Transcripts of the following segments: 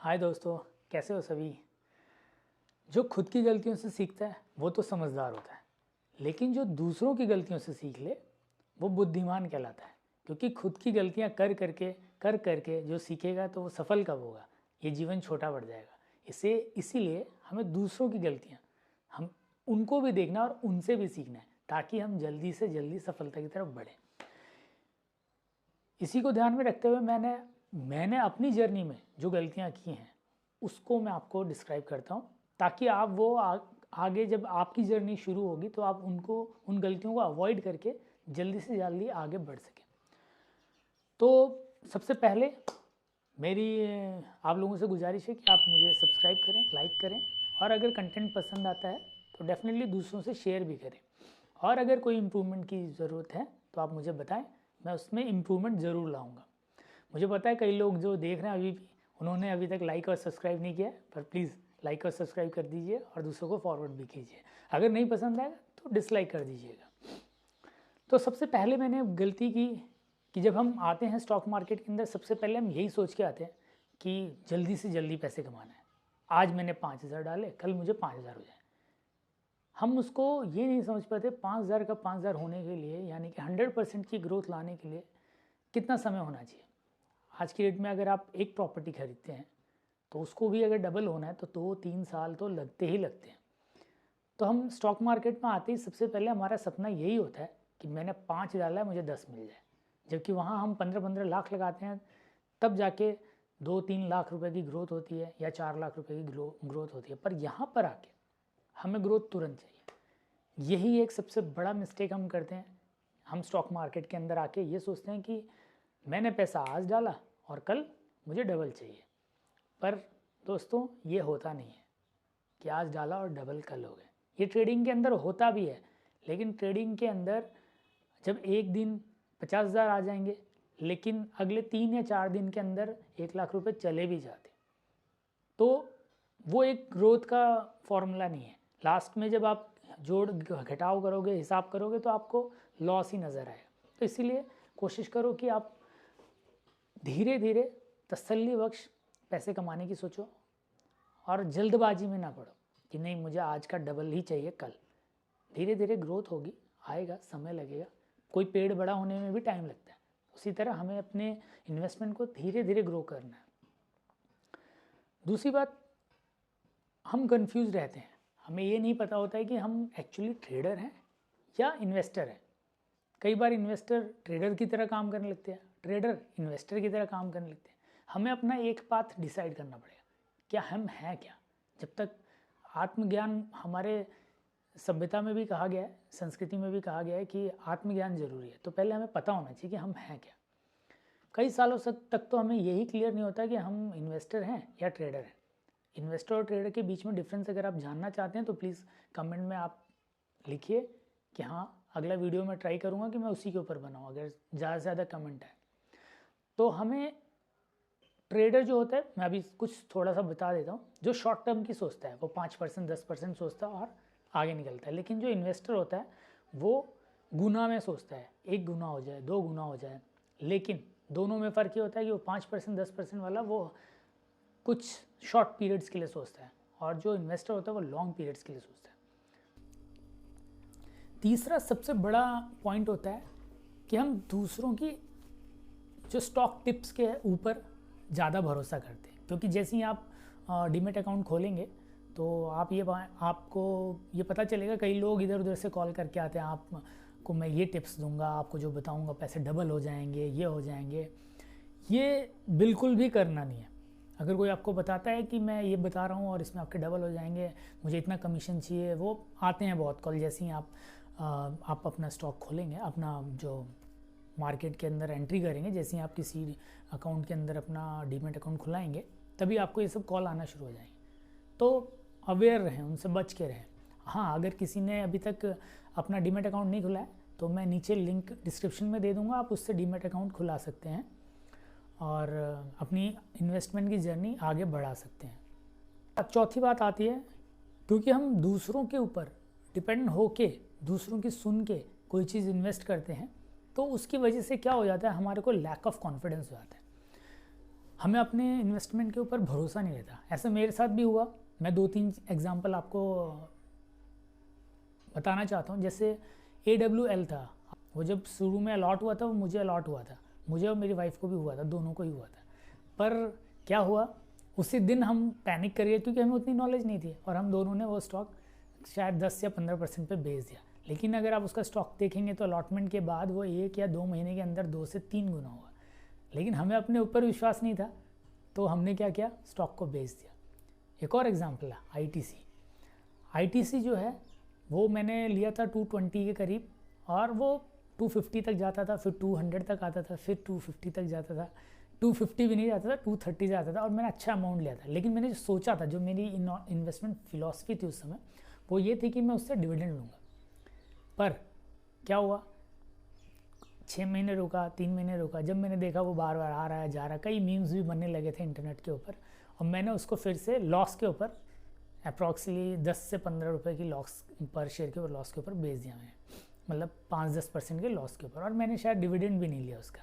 हाय दोस्तों, कैसे हो सभी। जो खुद की गलतियों से सीखता है वो तो समझदार होता है, लेकिन जो दूसरों की गलतियों से सीख ले वो बुद्धिमान कहलाता है। क्योंकि खुद की गलतियां कर करके जो सीखेगा तो वो सफल कब होगा, ये जीवन छोटा बढ़ जाएगा। इसीलिए हमें दूसरों की गलतियां हम उनको भी देखना और उनसे भी सीखना है, ताकि हम जल्दी से जल्दी सफलता की तरफ बढ़ें। इसी को ध्यान में रखते हुए मैंने अपनी जर्नी में जो गलतियां की हैं उसको मैं आपको डिस्क्राइब करता हूँ, ताकि आप आगे जब आपकी जर्नी शुरू होगी तो आप उन गलतियों को अवॉइड करके जल्दी से जल्दी आगे बढ़ सकें। तो सबसे पहले मेरी आप लोगों से गुजारिश है कि आप मुझे सब्सक्राइब करें, लाइक करें, और अगर कंटेंट पसंद आता है तो डेफिनेटली दूसरों से शेयर भी करें। और अगर कोई इम्प्रूवमेंट की ज़रूरत है तो आप मुझे बताएं, मैं उसमें इम्प्रूवमेंट ज़रूर लाऊंगा। मुझे पता है कई लोग जो देख रहे हैं अभी भी उन्होंने अभी तक लाइक और सब्सक्राइब नहीं किया है, पर प्लीज़ लाइक और सब्सक्राइब कर दीजिए और दूसरों को फॉरवर्ड भी कीजिए। अगर नहीं पसंद आएगा तो डिसलाइक कर दीजिएगा। तो सबसे पहले मैंने गलती की कि जब हम आते हैं स्टॉक मार्केट के अंदर, सबसे पहले हम यही सोच के आते हैं कि जल्दी से जल्दी पैसे कमाना है। आज मैंने 5,000 डाले, कल मुझे 5,000 हो जाए। हम उसको ये नहीं समझ पाते 5,000 का 5,000 होने के लिए, यानी कि 100% की ग्रोथ लाने के लिए कितना समय होना चाहिए। आज की डेट में अगर आप एक प्रॉपर्टी खरीदते हैं तो उसको भी अगर डबल होना है तो 2-3 साल तो लगते ही लगते हैं। तो हम स्टॉक मार्केट में आते ही सबसे पहले हमारा सपना यही होता है कि मैंने 5 डाला है, मुझे 10 मिल जाए। जबकि वहाँ हम 15-15 लाख लगाते हैं, तब जाके 2-3 लाख रुपए की ग्रोथ होती है या 4 लाख रुपए की ग्रोथ होती है। पर यहाँ पर आके हमें ग्रोथ तुरंत चाहिए। यही एक सबसे बड़ा मिस्टेक हम करते हैं। हम स्टॉक मार्केट के अंदर आके ये सोचते हैं कि मैंने पैसा आज डाला और कल मुझे डबल चाहिए। पर दोस्तों ये होता नहीं है कि आज डाला और डबल कल हो गए। ये ट्रेडिंग के अंदर होता भी है, लेकिन ट्रेडिंग के अंदर जब एक दिन 50,000 आ जाएंगे, लेकिन अगले 3 या 4 दिन के अंदर 1 लाख रुपए चले भी जाते, तो वो एक ग्रोथ का फॉर्मूला नहीं है। लास्ट में जब आप जोड़ घटाव करोगे, हिसाब करोगे, तो आपको लॉस ही नज़र आएगा। तो इसीलिए कोशिश करो कि आप धीरे धीरे तसल्ली बख्श पैसे कमाने की सोचो और जल्दबाजी में ना पड़ो कि नहीं मुझे आज का डबल ही चाहिए कल। धीरे धीरे ग्रोथ होगी, आएगा, समय लगेगा। कोई पेड़ बड़ा होने में भी टाइम लगता है, उसी तरह हमें अपने इन्वेस्टमेंट को धीरे धीरे ग्रो करना है। दूसरी बात, हम कंफ्यूज रहते हैं। हमें ये नहीं पता होता है कि हम एक्चुअली ट्रेडर हैं या इन्वेस्टर हैं। कई बार इन्वेस्टर ट्रेडर की तरह काम करने लगते हैं, ट्रेडर इन्वेस्टर की तरह काम करने लगते हैं। हमें अपना एक पाथ डिसाइड करना पड़ेगा, क्या हम हैं क्या। जब तक आत्मज्ञान, हमारे सभ्यता में भी कहा गया है, संस्कृति में भी कहा गया है कि आत्मज्ञान जरूरी है, तो पहले हमें पता होना चाहिए कि हम हैं क्या। कई सालों तक तो हमें यही क्लियर नहीं होता कि हम इन्वेस्टर हैं या ट्रेडर हैं। इन्वेस्टर और ट्रेडर के बीच में डिफरेंस अगर आप जानना चाहते हैं तो प्लीज़ कमेंट में आप लिखिए कि हाँ, अगला वीडियो मैं ट्राई करूँगा कि मैं उसी के ऊपर बनाऊँ, अगर ज़्यादा से ज़्यादा कमेंट है। तो हमें ट्रेडर जो होता है, मैं अभी कुछ थोड़ा सा बता देता हूँ। जो शॉर्ट टर्म की सोचता है वो 5% 10% सोचता है और आगे निकलता है। लेकिन जो इन्वेस्टर होता है वो गुना में सोचता है, 1 गुना हो जाए, 2 गुना हो जाए। लेकिन दोनों में फ़र्क ये होता है कि वो 5% 10% वाला वो कुछ शॉर्ट पीरियड्स के लिए सोचता है, और जो इन्वेस्टर होता है वो लॉन्ग पीरियड्स के लिए सोचता है। तीसरा सबसे बड़ा पॉइंट होता है कि हम दूसरों की जो स्टॉक टिप्स के ऊपर ज़्यादा भरोसा करते हैं। क्योंकि जैसे ही आप डीमेट अकाउंट खोलेंगे तो आपको ये पता चलेगा, कई लोग इधर उधर से कॉल करके आते हैं, आपको मैं ये टिप्स दूंगा, आपको जो बताऊंगा पैसे डबल हो जाएंगे, ये हो जाएंगे। ये बिल्कुल भी करना नहीं है। अगर कोई आपको बताता है कि मैं ये बता रहा हूँ और इसमें आपके डबल हो जाएंगे, मुझे इतना कमीशन चाहिए, वो आते हैं बहुत कॉल। जैसे ही आप अपना स्टॉक खोलेंगे, अपना जो मार्केट के अंदर एंट्री करेंगे, जैसे ही आप किसी अकाउंट के अंदर अपना डीमेट अकाउंट खुलाएंगे, तभी आपको ये सब कॉल आना शुरू हो जाएंगे। तो अवेयर रहें, उनसे बच के रहें। हाँ, अगर किसी ने अभी तक अपना डीमेट अकाउंट नहीं खुला है तो मैं नीचे लिंक डिस्क्रिप्शन में दे दूँगा, आप उससे डीमेट अकाउंट खुला सकते हैं और अपनी इन्वेस्टमेंट की जर्नी आगे बढ़ा सकते हैं। अब चौथी बात आती है, क्योंकि हम दूसरों के ऊपर डिपेंड होके, दूसरों की सुन के कोई चीज़ इन्वेस्ट करते हैं, तो उसकी वजह से क्या हो जाता है, हमारे को लैक ऑफ कॉन्फिडेंस हो जाता है। हमें अपने इन्वेस्टमेंट के ऊपर भरोसा नहीं रहता। ऐसा मेरे साथ भी हुआ। मैं 2-3 एग्जांपल आपको बताना चाहता हूँ। जैसे AWL था, वो जब शुरू में अलॉट हुआ था, वो मुझे अलॉट हुआ था, मुझे और मेरी वाइफ को भी हुआ था, दोनों को ही हुआ था। पर क्या हुआ, उसी दिन हम पैनिक कर गए क्योंकि हमें उतनी नॉलेज नहीं थी, और हम दोनों ने वो स्टॉक शायद 10 या 15% पे बेच दिया। लेकिन अगर आप उसका स्टॉक देखेंगे तो अलॉटमेंट के बाद वो 1 या 2 महीने के अंदर 2 से 3 गुना हुआ। लेकिन हमें अपने ऊपर विश्वास नहीं था, तो हमने क्या किया, स्टॉक को बेच दिया। एक और एग्जांपल है ITC जो है, वो मैंने लिया था 220 के करीब, और वो 250 तक जाता था, फिर 200 तक आता था, फिर 250 तक जाता था, 250 भी नहीं जाता था, 230 जाता था, और मैंने अच्छा अमाउंट लिया था। लेकिन मैंने जो सोचा था, जो मेरी इन्वेस्टमेंट फिलॉसफी थी उस समय, वो ये थी कि मैं उससे डिविडेंड लूँगा। पर क्या हुआ, 6 महीने रुका, 3 महीने रुका, जब मैंने देखा वो बार बार आ रहा है, जा रहा है, कई मीम्स भी बनने लगे थे इंटरनेट के ऊपर, और मैंने उसको फिर से लॉस के ऊपर अप्रॉक्सीमेटली 10 से 15 रुपये की लॉस पर शेयर के ऊपर लॉस के ऊपर बेच दिया मैंने, मतलब 5-10% के लॉस के ऊपर, और मैंने शायद डिविडेंड भी नहीं लिया उसका।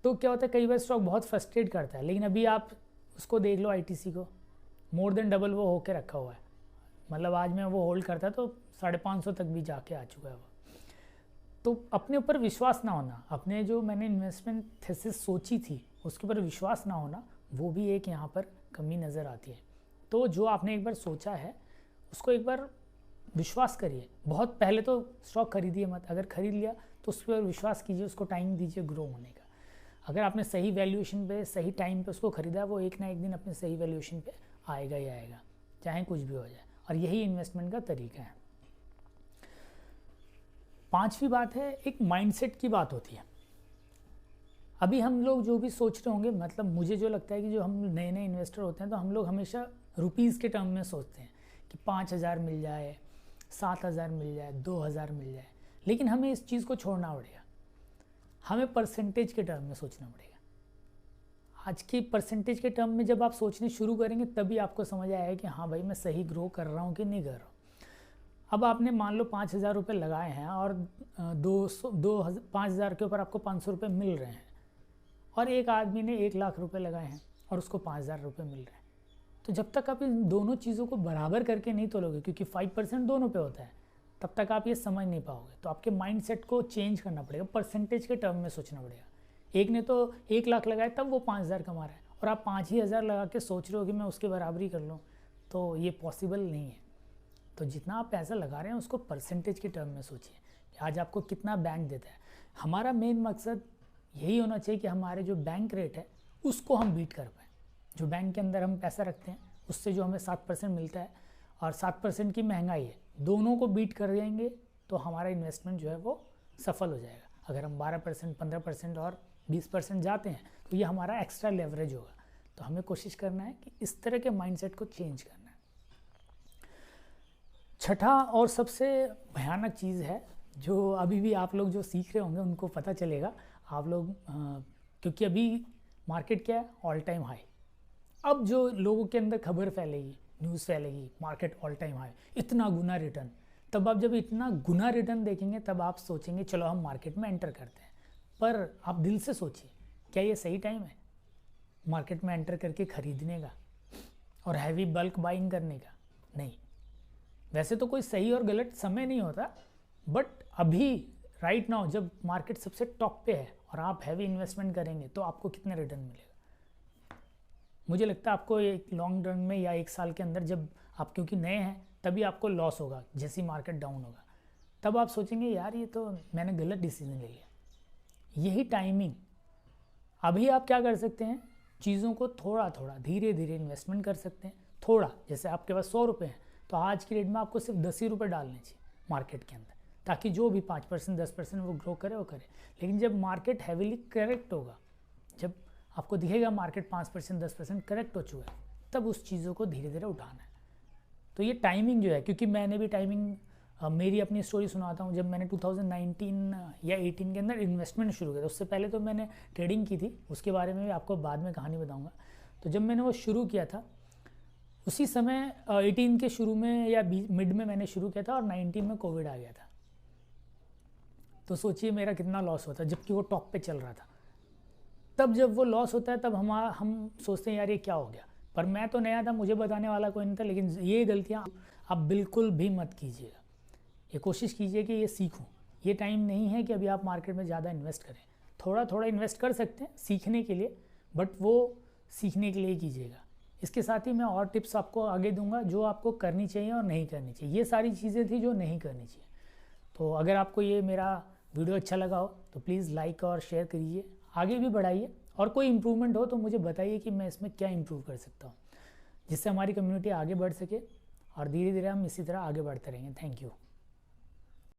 तो क्या होता है, कई बार स्टॉक बहुत फ्रस्ट्रेट करता है। लेकिन अभी आप उसको देख लो, ITC को मोर देन डबल वो होके रखा हुआ है। मतलब आज मैं वो होल्ड करता तो 550 तक भी जाके आ चुका है वो। तो अपने ऊपर विश्वास ना होना, अपने जो मैंने इन्वेस्टमेंट थीसिस सोची थी उसके ऊपर विश्वास ना होना, वो भी एक यहाँ पर कमी नज़र आती है। तो जो आपने एक बार सोचा है उसको एक बार विश्वास करिए। बहुत पहले तो स्टॉक खरीदिए मत, अगर खरीद लिया तो उस पर विश्वास कीजिए, उसको टाइम दीजिए ग्रो होने का। अगर आपने सही वैल्यूएशन पे सही टाइम पे उसको खरीदा, वो एक ना एक दिन अपने सही वैल्यूएशन पे आएगा ही आएगा, चाहे कुछ भी हो जाए। और यही इन्वेस्टमेंट का तरीका है। 5वीं बात है, एक माइंडसेट की बात होती है। अभी हम लोग जो भी सोच रहे होंगे, मतलब मुझे जो लगता है कि जो हम नए नए इन्वेस्टर होते हैं तो हम लोग हमेशा रुपीज़ के टर्म में सोचते हैं कि 5,000 मिल जाए, 7,000 मिल जाए, 2,000 मिल जाए। लेकिन हमें इस चीज़ को छोड़ना पड़ेगा, हमें परसेंटेज के टर्म में सोचना पड़ेगा। आज की परसेंटेज के टर्म में जब आप सोचने शुरू करेंगे तभी आपको समझ आएगा कि हाँ भाई, मैं सही ग्रो कर रहा हूँ कि नहीं कर रहा हूँ। अब आपने मान लो 5,000 रुपये लगाए हैं, और 5,000 के ऊपर आपको 500 रुपये मिल रहे हैं, और एक आदमी ने 1 लाख रुपये लगाए हैं और उसको 5,000 रुपये मिल रहे हैं। तो जब तक आप इन दोनों चीज़ों को बराबर करके नहीं तोलोगे, क्योंकि 5% दोनों पे होता है, तब तक आप ये समझ नहीं पाओगे। तो आपके माइंडसेट को चेंज करना पड़ेगा, परसेंटेज के टर्म में सोचना पड़ेगा। एक ने तो 1 लाख लगाया तब वो 5,000 कमा रहा है, और आप 5,000 लगा के सोच रहे हो कि मैं उसके बराबरी कर लूँ, तो ये पॉसिबल नहीं है। तो जितना आप पैसा लगा रहे हैं उसको परसेंटेज के टर्म में सोचिए कि आज आपको कितना बैंक देता है। हमारा मेन मकसद यही होना चाहिए कि हमारे जो बैंक रेट है उसको हम बीट कर पाएँ। जो बैंक के अंदर हम पैसा रखते हैं उससे जो हमें 7% मिलता है, और 7% की महंगाई है, दोनों को बीट कर देंगे तो हमारा इन्वेस्टमेंट जो है वो सफल हो जाएगा। अगर हम 12%, 15% और 20% जाते हैं तो ये हमारा एक्स्ट्रा लेवरेज होगा। तो हमें कोशिश करना है कि इस तरह के माइंडसेट को चेंज करना है। छठा और सबसे भयानक चीज़ है, जो अभी भी आप लोग जो सीख रहे होंगे उनको पता चलेगा, आप लोग क्योंकि अभी मार्केट क्या है, ऑल टाइम हाई। अब जो लोगों के अंदर खबर फैलेगी, न्यूज़ फैलेगी, मार्केट ऑल टाइम हाई, इतना गुना रिटर्न। तब आप जब इतना गुना रिटर्न देखेंगे तब आप सोचेंगे चलो हम मार्केट में एंटर करते हैं। पर आप दिल से सोचिए, क्या ये सही टाइम है मार्केट में एंटर करके खरीदने का और हैवी बल्क बाइंग करने का? नहीं। वैसे तो कोई सही और गलत समय नहीं होता, बट अभी राइट नाउ जब मार्केट सबसे टॉप पे है और आप हैवी इन्वेस्टमेंट करेंगे तो आपको कितना रिटर्न मिलेगा? मुझे लगता है आपको एक लॉन्ग रन में या 1 साल के अंदर, जब आप क्योंकि नए हैं तभी आपको लॉस होगा, जैसी मार्केट डाउन होगा तब आप सोचेंगे यार ये तो मैंने गलत डिसीजन ले लिया। यही टाइमिंग। अभी आप क्या कर सकते हैं, चीज़ों को थोड़ा थोड़ा धीरे धीरे इन्वेस्टमेंट कर सकते हैं। थोड़ा, जैसे आपके पास 100 रुपये हैं तो आज की डेट में आपको सिर्फ 10 ही रुपये डालने चाहिए मार्केट के अंदर, ताकि जो भी 5%, 10% वो ग्रो करे वो करे। लेकिन जब मार्केट हैवीली करेक्ट होगा, जब आपको दिखेगा मार्केट 5%, 10% करेक्ट हो चुका है, तब उस चीज़ों को धीरे धीरे उठाना है। तो ये टाइमिंग जो है, क्योंकि मैंने भी टाइमिंग, मेरी अपनी स्टोरी सुनाता हूँ। जब मैंने 2019 या 18 के अंदर इन्वेस्टमेंट शुरू किया, उससे पहले तो मैंने ट्रेडिंग की थी, उसके बारे में भी आपको बाद में कहानी बताऊँगा। तो जब मैंने वो शुरू किया था उसी समय 18 के शुरू में या मिड में मैंने शुरू किया था, और 19 में कोविड आ गया था। तो सोचिए मेरा कितना लॉस होता, जबकि वो टॉप पे चल रहा था। तब जब वो लॉस होता है तब हम सोचते हैं यार ये क्या हो गया, पर मैं तो नया था, मुझे बताने वाला कोई नहीं था। लेकिन ये गलतियाँ आप बिल्कुल भी मत कीजिएगा। ये कोशिश कीजिए कि ये सीखूं। ये टाइम नहीं है कि अभी आप मार्केट में ज़्यादा इन्वेस्ट करें, थोड़ा थोड़ा इन्वेस्ट कर सकते हैं सीखने के लिए, बट वो सीखने के लिए कीजिएगा। इसके साथ ही मैं और टिप्स आपको आगे दूंगा जो आपको करनी चाहिए और नहीं करनी चाहिए। ये सारी चीज़ें थी जो नहीं करनी चाहिए। तो अगर आपको ये मेरा वीडियो अच्छा लगा हो तो प्लीज़ लाइक और शेयर करिए, आगे भी बढ़ाइए, और कोई इम्प्रूवमेंट हो तो मुझे बताइए कि मैं इसमें क्या इम्प्रूव कर सकता हूँ, जिससे हमारी कम्युनिटी आगे बढ़ सके और धीरे धीरे हम इसी तरह आगे बढ़ते रहेंगे। Thank you.